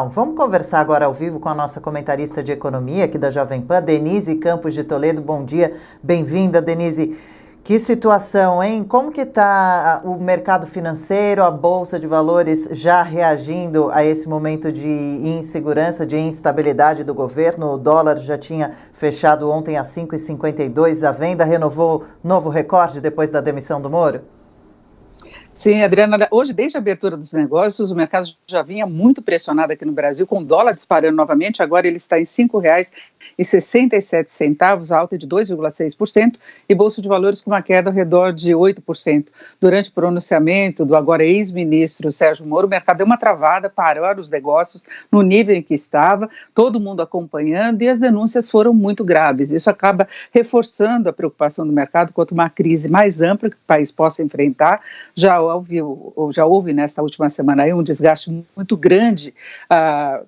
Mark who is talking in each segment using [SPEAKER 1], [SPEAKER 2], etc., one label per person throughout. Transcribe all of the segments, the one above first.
[SPEAKER 1] Vamos conversar agora ao vivo com a nossa comentarista de economia aqui da Jovem Pan, Denise Campos de Toledo. Bom dia, bem-vinda, Denise. Que situação, hein? Como que está o mercado financeiro, a Bolsa de Valores já reagindo a esse momento de insegurança, de instabilidade do governo? O dólar já tinha fechado ontem a 5,52, a venda renovou novo recorde depois da demissão do Moro?
[SPEAKER 2] Sim, Adriana, hoje, desde a abertura dos negócios, o mercado já vinha muito pressionado aqui no Brasil, com o dólar disparando novamente. Agora ele está em R$ 5,67, alta de 2,6%, e Bolsa de Valores com uma queda ao redor de 8%. Durante o pronunciamento do agora ex-ministro Sérgio Moro, o mercado deu uma travada, parou os negócios no nível em que estava, todo mundo acompanhando, e as denúncias foram muito graves. Isso acaba reforçando a preocupação do mercado quanto uma crise mais ampla que o país possa enfrentar. Já houve nesta última semana aí um desgaste muito grande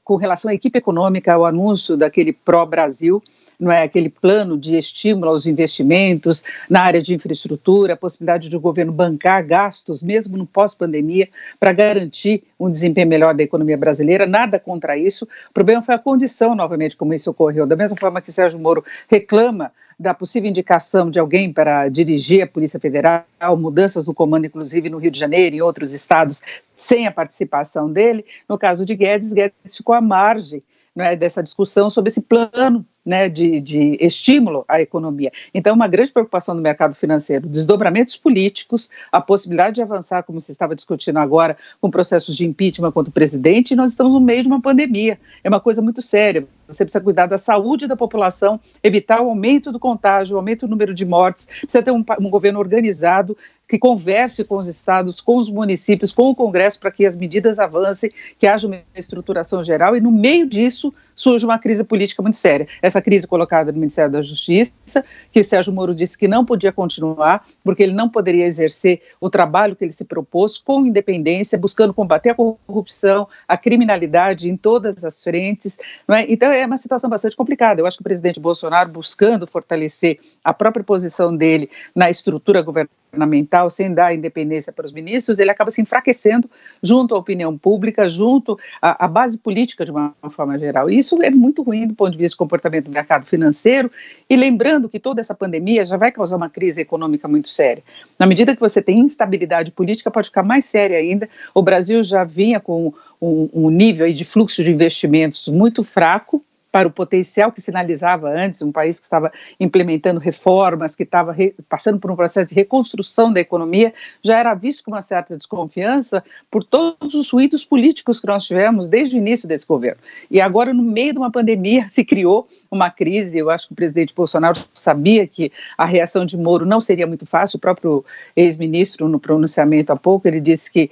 [SPEAKER 2] com relação à equipe econômica, ao anúncio daquele pró-Brasil, não é, aquele plano de estímulo aos investimentos na área de infraestrutura, a possibilidade de o governo bancar gastos, mesmo no pós-pandemia, para garantir um desempenho melhor da economia brasileira. Nada contra isso. O problema foi a condição, novamente, como isso ocorreu. Da mesma forma que Sérgio Moro reclama da possível indicação de alguém para dirigir a Polícia Federal, mudanças no comando, inclusive no Rio de Janeiro e em outros estados, sem a participação dele. No caso de Guedes ficou à margem, não é, dessa discussão sobre esse plano, né, de estímulo à economia. Então, uma grande preocupação do mercado financeiro, desdobramentos políticos, a possibilidade de avançar, como se estava discutindo agora, com processos de impeachment contra o presidente, e nós estamos no meio de uma pandemia. É uma coisa muito séria. Você precisa cuidar da saúde da população, evitar o aumento do contágio, o aumento do número de mortes, precisa ter um governo organizado, que converse com os estados, com os municípios, com o Congresso, para que as medidas avancem, que haja uma estruturação geral, e no meio disso surge uma crise política muito séria. Essa crise colocada no Ministério da Justiça, que Sérgio Moro disse que não podia continuar, porque ele não poderia exercer o trabalho que ele se propôs com independência, buscando combater a corrupção, a criminalidade em todas as frentes, não é? Então é uma situação bastante complicada. Eu acho que o presidente Bolsonaro, buscando fortalecer a própria posição dele na estrutura governamental, sem dar independência para os ministros, ele acaba se enfraquecendo junto à opinião pública, junto à base política de uma forma geral. E isso é muito ruim do ponto de vista do comportamento do mercado financeiro, e lembrando que toda essa pandemia já vai causar uma crise econômica muito séria. Na medida que você tem instabilidade política, pode ficar mais séria ainda. O Brasil já vinha com um nível aí de fluxo de investimentos muito fraco, para o potencial que sinalizava antes, um país que estava implementando reformas, que estava passando por um processo de reconstrução da economia, já era visto com uma certa desconfiança por todos os ruídos políticos que nós tivemos desde o início desse governo. E agora, no meio de uma pandemia, se criou uma crise. Eu acho que o presidente Bolsonaro sabia que a reação de Moro não seria muito fácil. O próprio ex-ministro, no pronunciamento há pouco, ele disse que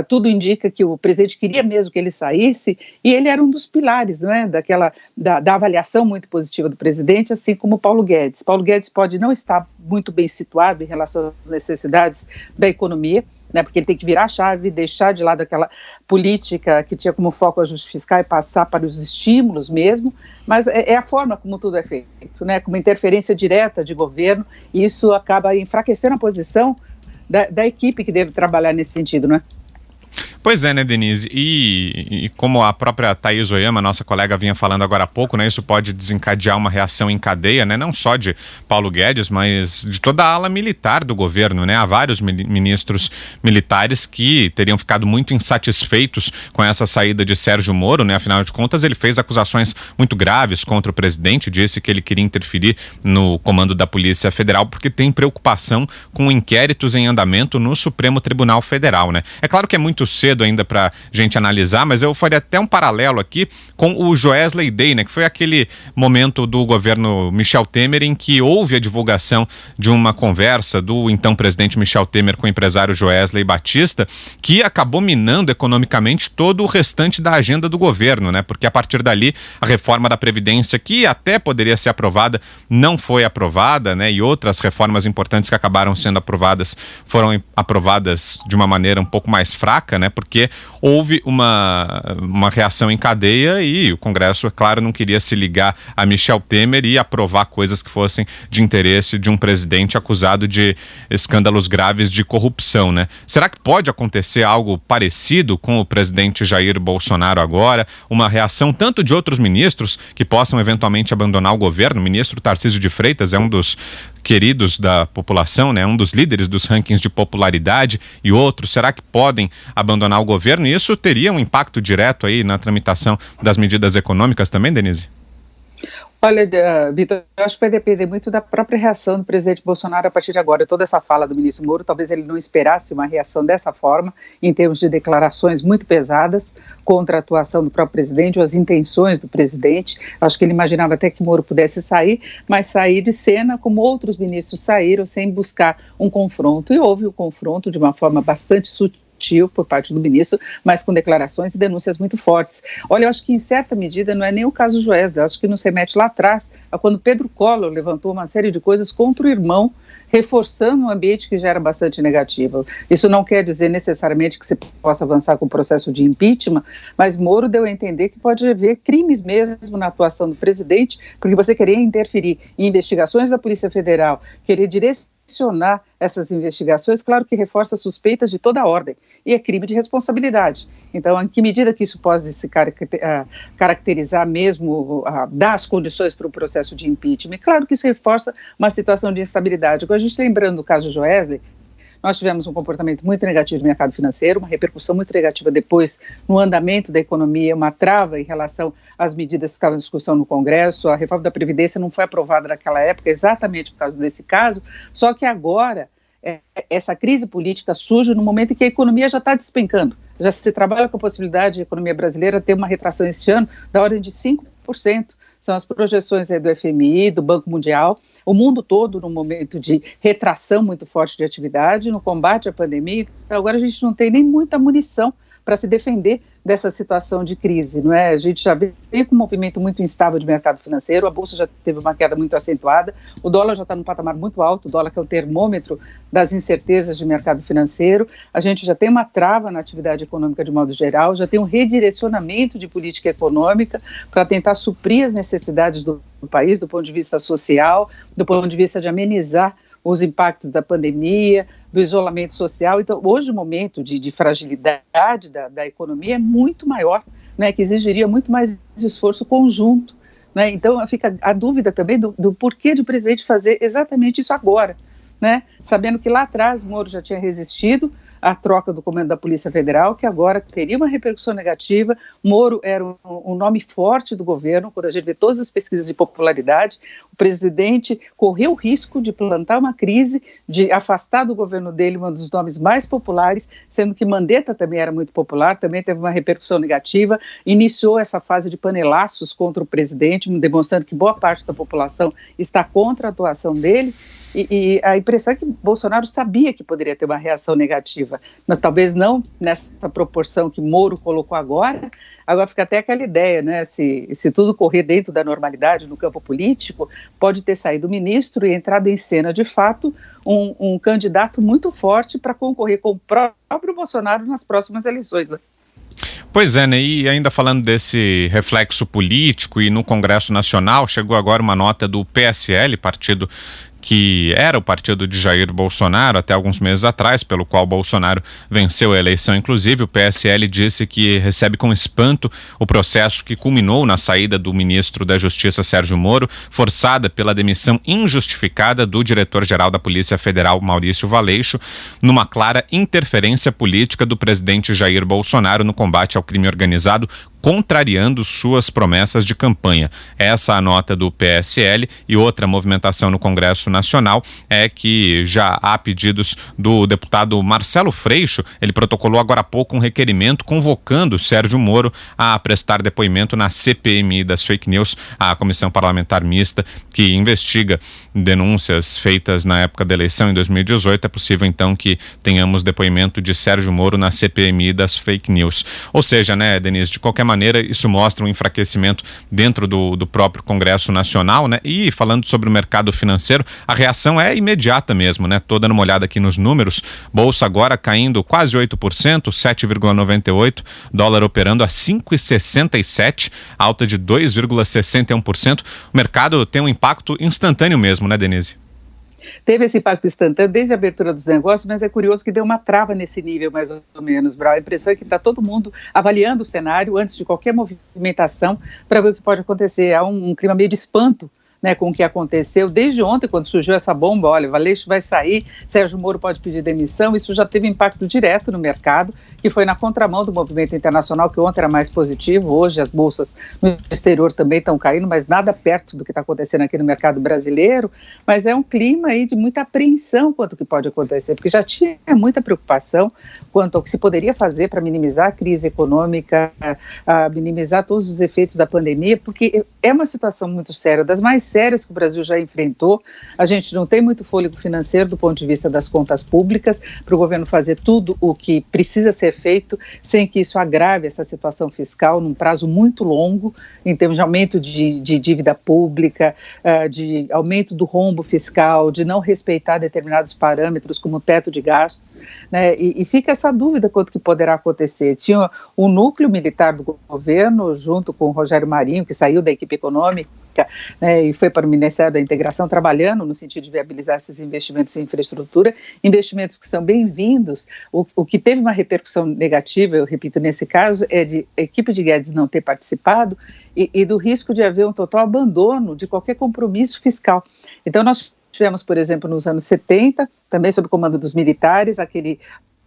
[SPEAKER 2] tudo indica que o presidente queria mesmo que ele saísse, e ele era um dos pilares, não é, da avaliação muito positiva do presidente, assim como Paulo Guedes. Paulo Guedes pode não estar muito bem situado em relação às necessidades da economia, né, porque ele tem que virar a chave, deixar de lado aquela política que tinha como foco o ajuste fiscal e passar para os estímulos mesmo, mas é a forma como tudo é feito, né, com uma interferência direta de governo, e isso acaba enfraquecendo a posição da equipe que deve trabalhar nesse sentido, não é?
[SPEAKER 3] Pois é, né, Denise? E como a própria Thaís Oyama, nossa colega, vinha falando agora há pouco, né, isso pode desencadear uma reação em cadeia, né, não só de Paulo Guedes, mas de toda a ala militar do governo, né? Há vários ministros militares que teriam ficado muito insatisfeitos com essa saída de Sérgio Moro, né? Afinal de contas, ele fez acusações muito graves contra o presidente, disse que ele queria interferir no comando da Polícia Federal porque tem preocupação com inquéritos em andamento no Supremo Tribunal Federal, né? É claro que é muito cedo ainda para gente analisar, mas eu faria até um paralelo aqui com o Joesley Day, né, que foi aquele momento do governo Michel Temer em que houve a divulgação de uma conversa do então presidente Michel Temer com o empresário Joesley Batista, que acabou minando economicamente todo o restante da agenda do governo, né, porque a partir dali a reforma da Previdência, que até poderia ser aprovada, não foi aprovada, né, e outras reformas importantes que acabaram sendo aprovadas foram aprovadas de uma maneira um pouco mais fraca. fraca, né? Porque houve uma reação em cadeia e o Congresso, é claro, não queria se ligar a Michel Temer e aprovar coisas que fossem de interesse de um presidente acusado de escândalos graves de corrupção, né? Será que pode acontecer algo parecido com o presidente Jair Bolsonaro agora? Uma reação tanto de outros ministros que possam eventualmente abandonar o governo? O ministro Tarcísio de Freitas é um dos queridos da população, né? Um dos líderes dos rankings de popularidade, e outros, será que podem abandonar o governo? E isso teria um impacto direto aí na tramitação das medidas econômicas também, Denise?
[SPEAKER 2] Olha, Vitor, eu acho que vai depender muito da própria reação do presidente Bolsonaro a partir de agora. Toda essa fala do ministro Moro, talvez ele não esperasse uma reação dessa forma, em termos de declarações muito pesadas contra a atuação do próprio presidente ou as intenções do presidente. Acho que ele imaginava até que Moro pudesse sair, mas sair de cena como outros ministros saíram, sem buscar um confronto. E houve o confronto de uma forma bastante sutil por parte do ministro, mas com declarações e denúncias muito fortes. Olha, eu acho que em certa medida não é nem o caso Joesley, acho que nos remete lá atrás a quando Pedro Collor levantou uma série de coisas contra o irmão, reforçando um ambiente que já era bastante negativo. Isso não quer dizer necessariamente que se possa avançar com o processo de impeachment, mas Moro deu a entender que pode haver crimes mesmo na atuação do presidente, porque você querer interferir em investigações da Polícia Federal, querer direcionar essas investigações, claro que reforça suspeitas de toda a ordem, e é crime de responsabilidade. Então, em que medida que isso pode se caracterizar mesmo, dar as condições para o processo de impeachment? Claro que isso reforça uma situação de instabilidade. Agora, a gente lembrando do caso Joesley, nós tivemos um comportamento muito negativo no mercado financeiro, uma repercussão muito negativa depois no andamento da economia, uma trava em relação às medidas que estavam em discussão no Congresso. A reforma da Previdência não foi aprovada naquela época exatamente por causa desse caso, só que agora essa crise política surge no momento em que a economia já está despencando. Já se trabalha com a possibilidade de a economia brasileira ter uma retração este ano da ordem de 5%. São as projeções do FMI, do Banco Mundial, o mundo todo num momento de retração muito forte de atividade, no combate à pandemia. Então, agora a gente não tem nem muita munição para se defender dessa situação de crise, não é? A gente já vem com um movimento muito instável de mercado financeiro, a Bolsa já teve uma queda muito acentuada, o dólar já está num patamar muito alto, o dólar que é o termômetro das incertezas de mercado financeiro, a gente já tem uma trava na atividade econômica de modo geral, já tem um redirecionamento de política econômica para tentar suprir as necessidades do país, do ponto de vista social, do ponto de vista de amenizar os impactos da pandemia, do isolamento social. Então, hoje o momento de fragilidade da economia é muito maior, né, que exigiria muito mais esforço conjunto, né? Então, fica a dúvida também do porquê de o presidente fazer exatamente isso agora, né? Sabendo que lá atrás Moro já tinha resistido à troca do comando da Polícia Federal, que agora teria uma repercussão negativa. Moro era um nome forte do governo, quando a gente vê todas as pesquisas de popularidade, o presidente correu o risco de plantar uma crise, de afastar do governo dele um dos nomes mais populares, sendo que Mandetta também era muito popular, também teve uma repercussão negativa, iniciou essa fase de panelaços contra o presidente, demonstrando que boa parte da população está contra a atuação dele, e a impressão é que Bolsonaro sabia que poderia ter uma reação negativa, mas talvez não nessa proporção que Moro colocou agora. Agora fica até aquela ideia, né, se tudo correr dentro da normalidade no campo político, pode ter saído o ministro e entrado em cena, de fato, um candidato muito forte para concorrer com o próprio Bolsonaro nas próximas eleições, né?
[SPEAKER 3] Pois é, né? E ainda falando desse reflexo político, e no Congresso Nacional chegou agora uma nota do PSL, partido que era o partido de Jair Bolsonaro até alguns meses atrás, pelo qual Bolsonaro venceu a eleição. Inclusive, o PSL disse que recebe com espanto o processo que culminou na saída do ministro da Justiça, Sérgio Moro, forçada pela demissão injustificada do diretor-geral da Polícia Federal, Maurício Valeixo, numa clara interferência política do presidente Jair Bolsonaro no combate ao crime organizado, contrariando suas promessas de campanha. Essa é a nota do PSL. E outra movimentação no Congresso Nacional é que já há pedidos do deputado Marcelo Freixo. Ele protocolou agora há pouco um requerimento convocando Sérgio Moro a prestar depoimento na CPMI das fake news, a Comissão Parlamentar Mista, que investiga denúncias feitas na época da eleição em 2018. É possível então que tenhamos depoimento de Sérgio Moro na CPMI das fake news. Ou seja, né, Denise, de qualquer maneira, isso mostra um enfraquecimento dentro do próprio Congresso Nacional, né? E falando sobre o mercado financeiro, a reação é imediata mesmo, né? Tô dando uma olhada aqui nos números, bolsa agora caindo quase 8%, 7,98%, dólar operando a 5,67, alta de 2,61%. O mercado tem um impacto instantâneo mesmo, né, Denise?
[SPEAKER 2] Teve esse impacto instantâneo desde a abertura dos negócios, mas é curioso que deu uma trava nesse nível, mais ou menos, Brau. A impressão é que está todo mundo avaliando o cenário antes de qualquer movimentação para ver o que pode acontecer. Há um clima meio de espanto, né, com o que aconteceu desde ontem, quando surgiu essa bomba. Olha, o Valeixo vai sair, Sérgio Moro pode pedir demissão. Isso já teve impacto direto no mercado, que foi na contramão do movimento internacional, que ontem era mais positivo. Hoje as bolsas no exterior também estão caindo, mas nada perto do que está acontecendo aqui no mercado brasileiro. Mas é um clima aí de muita apreensão quanto ao que pode acontecer, porque já tinha muita preocupação quanto ao que se poderia fazer para minimizar a crise econômica, minimizar todos os efeitos da pandemia, porque é uma situação muito séria, das mais sérias que o Brasil já enfrentou. A gente não tem muito fôlego financeiro do ponto de vista das contas públicas para o governo fazer tudo o que precisa ser feito sem que isso agrave essa situação fiscal num prazo muito longo, em termos de aumento de dívida pública, de aumento do rombo fiscal, de não respeitar determinados parâmetros como o teto de gastos, né? E fica essa dúvida quanto que poderá acontecer. Tinha o núcleo militar do governo, junto com o Rogério Marinho, que saiu da equipe econômica, né, e foi para o Ministério da Integração, trabalhando no sentido de viabilizar esses investimentos em infraestrutura, investimentos que são bem-vindos. O que teve uma repercussão negativa, eu repito, nesse caso, é de a equipe de Guedes não ter participado e do risco de haver um total abandono de qualquer compromisso fiscal. Então, nós tivemos, por exemplo, nos anos 70, também sob o comando dos militares, aquele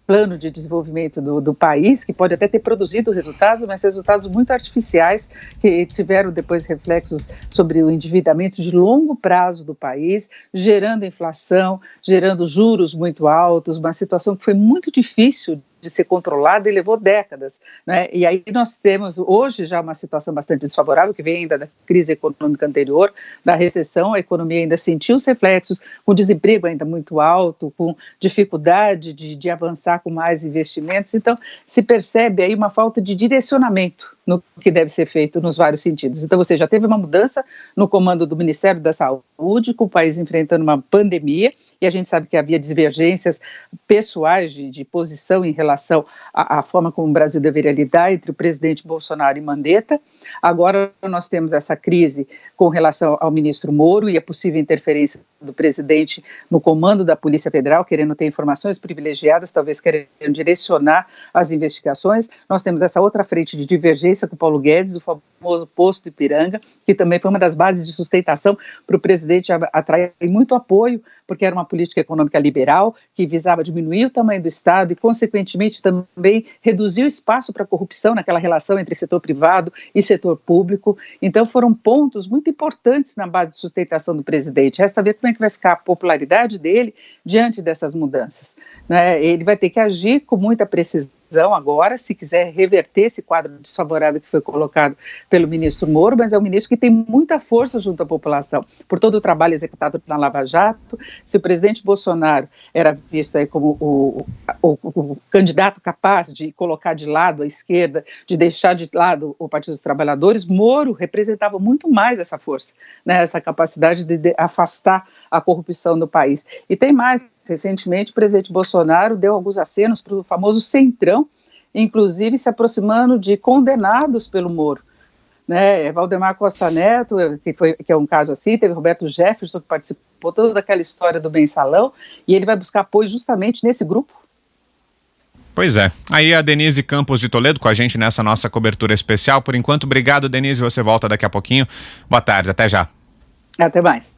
[SPEAKER 2] plano de desenvolvimento do país, que pode até ter produzido resultados, mas resultados muito artificiais, que tiveram depois reflexos sobre o endividamento de longo prazo do país, gerando inflação, gerando juros muito altos, uma situação que foi muito difícil de ser controlada e levou décadas, né? E aí nós temos hoje já uma situação bastante desfavorável, que vem ainda da crise econômica anterior, da recessão. A economia ainda sentiu os reflexos, com desemprego ainda muito alto, com dificuldade de avançar com mais investimentos. Então, se percebe aí uma falta de direcionamento no que deve ser feito nos vários sentidos. Então, você já teve uma mudança no comando do Ministério da Saúde, com o país enfrentando uma pandemia, e a gente sabe que havia divergências pessoais de posição em relação à forma como o Brasil deveria lidar entre o presidente Bolsonaro e Mandetta. Agora nós temos essa crise com relação ao ministro Moro e a possível interferência do presidente no comando da Polícia Federal, querendo ter informações privilegiadas, talvez querendo direcionar as investigações. Nós temos essa outra frente de divergência com o Paulo Guedes, o famoso posto Ipiranga, que também foi uma das bases de sustentação para o presidente atrair muito apoio, porque era uma política econômica liberal, que visava diminuir o tamanho do Estado e, consequentemente, também reduzir o espaço para a corrupção naquela relação entre setor privado e setor público. Então, foram pontos muito importantes na base de sustentação do presidente. Resta ver como é que vai ficar a popularidade dele diante dessas mudanças, né? Ele vai ter que agir com muita precisão agora, se quiser reverter esse quadro desfavorável que foi colocado pelo ministro Moro, mas é um ministro que tem muita força junto à população, por todo o trabalho executado na Lava Jato. Se o presidente Bolsonaro era visto aí como o candidato capaz de colocar de lado a esquerda, de deixar de lado o Partido dos Trabalhadores, Moro representava muito mais essa força, né, essa capacidade de afastar a corrupção do país. E tem mais, recentemente o presidente Bolsonaro deu alguns acenos para o famoso Centrão, inclusive se aproximando de condenados pelo Moro, né? Valdemar Costa Neto, que é um caso assim, teve Roberto Jefferson, que participou toda daquela história do mensalão, e ele vai buscar apoio justamente nesse grupo.
[SPEAKER 3] Pois é. Aí a Denise Campos de Toledo com a gente nessa nossa cobertura especial. Por enquanto, obrigado, Denise, você volta daqui a pouquinho. Boa tarde, até já.
[SPEAKER 2] Até mais.